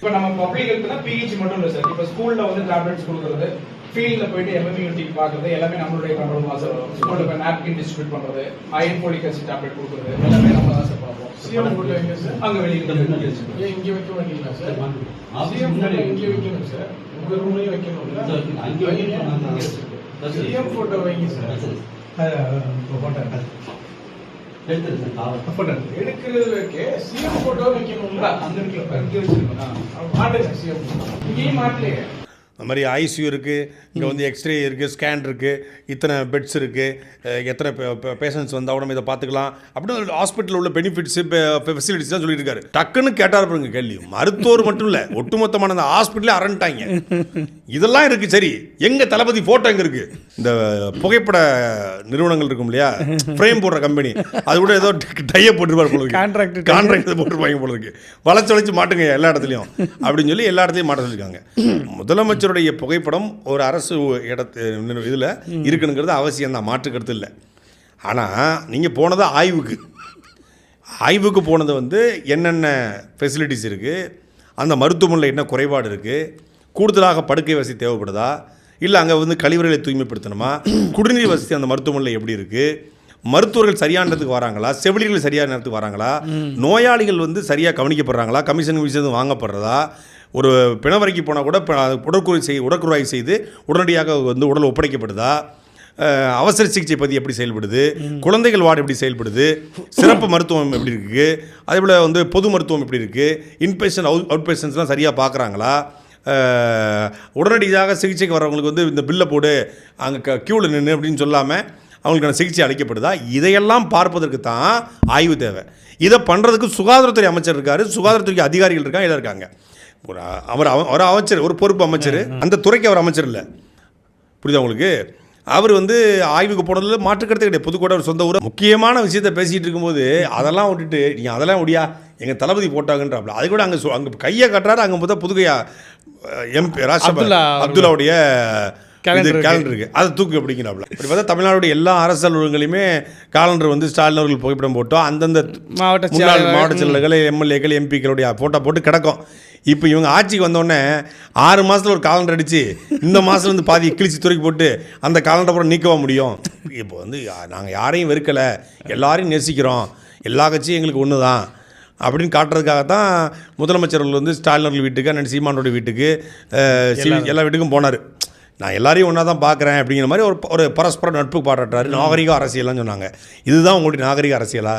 இப்போ நம்ம public ஹெல்த்னா pH மட்டும் இல்லை சார். இப்போ ஸ்கூல்ல வந்து டேப்லெட்ஸ் கொடுக்குறது, ஃபீல்ட்ல போயிட்டு எம்எம்யூனிட்டி பார்க்குறது எல்லாமே நம்மளுடைய கண்ட்ரோல் தான் சார். ஸ்கூல்ல இப்போ நாப்கின் டிஸ்ட்ரிபியூட் பண்ணுறது, அயன் போலிக் ஆசிட் டேப்லெட் கொடுக்குறது எல்லாமே நம்ம தான் சார் பார்ப்போம். சிஎம் போட்டோ எங்க சார்? அங்கே வெளியே ஏன் இங்கே வைக்க மாட்டீங்களா சார்? சிஎம் போட்டோ இங்கே வைக்கணும் சார். உங்க ரூம்லயே வைக்கணும். சிஎம் போட்டோ வைங்க சார். எடுக்கிறது வைக்க சிஎம் போட்டோ வைக்கணும்ல. அங்கே இருக்கல இங்கே வச்சிருக்கோம். மாட்டுங்க சிஎம் இங்கேயும் மாட்டலையே. அந்த மாதிரி ஐசியூ இருக்குது, இங்கே வந்து எக்ஸ்ரே இருக்குது, ஸ்கேன் இருக்குது, இத்தனை பெட்ஸ் இருக்குது, எத்தனை பேஷண்ட்ஸ் வந்தால் உடனே இதை பார்த்துக்கலாம் அப்படின்னு ஹாஸ்பிட்டலில் உள்ள பெனிஃபிட்ஸு ஃபெசிலிட்டிஸ் தான் சொல்லிட்டு இருக்காரு. டக்குன்னு கேட்டார் பாருங்க கேள்வி. மருத்துவர் மட்டும் இல்லை, ஒட்டுமொத்தமான அந்த ஹாஸ்பிட்டலே அரண்டாங்க. இதெல்லாம் இருக்குது, சரி எங்கள் தளபதி ஃபோட்டோ எங்கே இருக்குது? இந்த புகைப்பட நிறுவனங்கள் இருக்கும் இல்லையா, ஃப்ரேம் போடுற கம்பெனி, அது கூட ஏதோ டைய போட்டுருப்பார் போல இருக்கு, கான்ட்ராக்ட் போட்டுருப்பாங்க போல இருக்கு, வளைச்சு மாட்டுங்க எல்லா இடத்துலையும் அப்படின்னு சொல்லி எல்லா இடத்துலையும் மாட்ட சொல்லியிருக்காங்க. முதலமைச்சருடைய புகைப்படம் ஒரு அரசு இதில் இருக்கணுங்கிறது அவசியம் தான், மாற்று கருத்து இல்லை. ஆனால் நீங்கள் போனது ஆய்வுக்கு போனது வந்து என்னென்ன ஃபெசிலிட்டிஸ் இருக்குது, அந்த மருத்துவமனையில் என்ன குறைபாடு இருக்குது, கூடுதலாக படுக்கை வசதி தேவைப்படுதா, இல்லை அங்கே வந்து கழிவறைகளை தூய்மைப்படுத்தணுமா, குடிநீர் வசதி அந்த மருத்துவமனையில் எப்படி இருக்குது, மருத்துவர்கள் சரியான நேரத்துக்கு வராங்களா, செவிலியர்கள் சரியான நேரத்துக்கு வராங்களா, நோயாளிகள் வந்து சரியாக கவனிக்கப்படுறாங்களா, கமிஷன் வாங்கப்படுறதா, ஒரு பிணவரைக்கு போனால் கூட உடற்குறாய்வு செய்து உடனடியாக வந்து உடல் ஒப்படைக்கப்படுதா, அவசர சிகிச்சை பற்றி எப்படி செயல்படுது, குழந்தைகள் வார்டு எப்படி செயல்படுது, சிறப்பு மருத்துவம் எப்படி இருக்குது, அதேபோல் வந்து பொது மருத்துவம் எப்படி இருக்குது, இன்பேஷன் அவுட் பேஷன்ஸ்லாம் சரியாக பார்க்குறாங்களா, உடனடியாக சிகிச்சைக்கு வரவங்களுக்கு வந்து இந்த பில்லை போடு அங்கே க்யூவில் நின்று அப்படின்னு சொல்லாமல் அவங்களுக்கான சிகிச்சை அளிக்கப்படுதா, இதையெல்லாம் பார்ப்பதற்கு தான் ஆய்வு தேவை. இதை பண்ணுறதுக்கு சுகாதாரத்துறை அமைச்சர் இருக்கார், சுகாதாரத்துறை அதிகாரிகள் இருக்காங்க, எல்லாம் இருக்காங்க. ஒரு அமைச்சர், ஒரு பொறுப்பு அமைச்சர், அந்த துறைக்கு அவர் அமைச்சர் இல்லை, புரியுதா உங்களுக்கு? அவர் வந்து ஆய்வுக்கு போனதில் மாற்றுக்கருத்து கிடையாது. புதுக்கோட்டை ஒரு சொந்த ஊர். முக்கியமான விஷயத்தை பேசிகிட்டு இருக்கும்போது அதெல்லாம் விட்டுட்டு நீங்கள் அதெல்லாம் முடியா எங்கள் தளபதி போட்டாங்கன்றாப்ல. அது கூட அங்கே கையை கட்டுறாரு. அங்கே பார்த்தா புதுகையா எம்பி ராஷ்டிரபதி அப்துல்லாவுடைய கேலண்டர் இருக்குது, அதை தூக்கு அப்படிங்கிறாப்ல. இப்படி பார்த்தா தமிழ்நாடுடைய எல்லா அரசு அலுவலகங்களையுமே கேலண்டர் வந்து ஸ்டாலின் அவர்கள் புகைப்படம் போட்டோம், அந்தந்த மாவட்ட செயலர்கள், எம்எல்ஏக்கள், எம்பிக்களுடைய ஃபோட்டோ போட்டு கிடக்கும். இப்போ இவங்க ஆட்சிக்கு வந்தோடனே 6 மாதத்தில் ஒரு காலண்டர் அடித்து இந்த மாதத்துல வந்து பாதி கிழிச்சி துறைக்கு போட்டு அந்த காலண்டரை கூட நீக்கவா முடியும்? இப்போ வந்து நாங்கள் யாரையும் வெறுக்கலை, எல்லாரையும் நேசிக்கிறோம், எல்லா கட்சியும் எங்களுக்கு ஒன்று தான் அப்படின்னு காட்டுறதுக்காகத்தான் முதலமைச்சர்கள் வந்து ஸ்டாலின் அவர்கள் வீட்டுக்கு, அண்ணன் சீமானோட வீட்டுக்கு, எல்லா வீட்டுக்கும் போனார். நான் எல்லாரையும் ஒன்றா தான் பார்க்குறேன் அப்படிங்கிற மாதிரி ஒரு பரஸ்பர நட்பு பாராட்டுறாரு. நாகரிக அரசியல்னு சொன்னாங்க. இதுதான் உங்களுடைய நாகரிக அரசியலா?